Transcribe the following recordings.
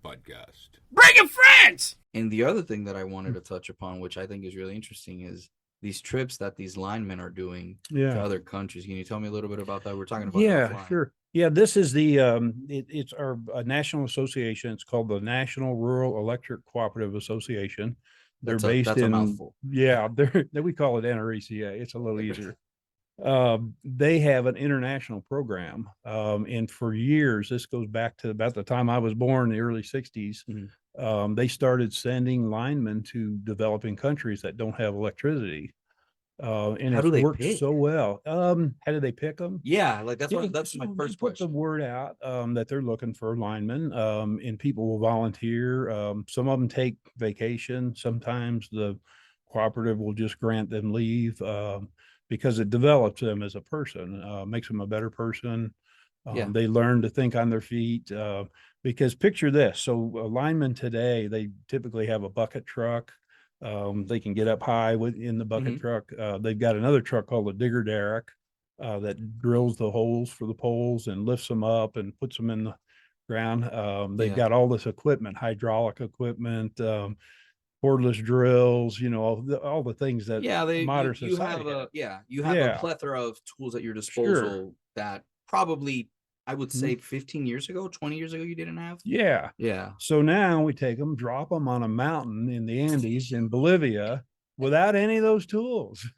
podcast. Bring your friends! And the other thing that I wanted to touch upon, which I think is really interesting, is these trips that these linemen are doing to other countries. Can you tell me a little bit about that? We're talking about offline. Sure. Yeah, this is the it's our national association. It's called the National Rural Electric Cooperative Association. They're based that's a in mouthful. Yeah, we call it NRECA. It's a little easier. They have an international program, and for years, this goes back to about the time I was born, in the early 60s. They started sending linemen to developing countries that don't have electricity. And it's worked so well. How do they pick them? Yeah, like that's my first put question. the word out that they're looking for linemen, and people will volunteer. Some of them take vacation. Sometimes the cooperative will just grant them leave because it develops them as a person, makes them a better person. They learn to think on their feet. Because picture this: so linemen today, they typically have a bucket truck. They can get up high in the bucket truck. They've got another truck called a digger derrick that drills the holes for the poles and lifts them up and puts them in the ground. They've got all this equipment, hydraulic equipment, cordless drills, all the things that modern society has. You have a plethora of tools at your disposal that probably, I would say 15 years ago, 20 years ago, you didn't have. Yeah. So now we take them, drop them on a mountain in the Andes in Bolivia without any of those tools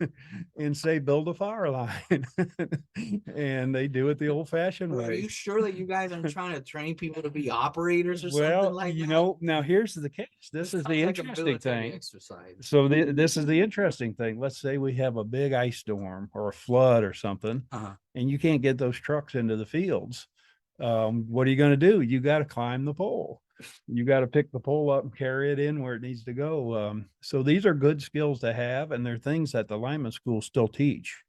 and say, build a fire line. And they do it the old fashioned way. Are you sure that you guys aren't trying to train people to be operators or something like that? Now here's the case. This is the interesting thing. Exercise. So this is the interesting thing. Let's say we have a big ice storm or a flood or something, and you can't get those trucks into the fields. What are you going to do? You got to climb the pole. You got to pick the pole up and carry it in where it needs to go. So these are good skills to have, and they're things that the lineman schools still teach.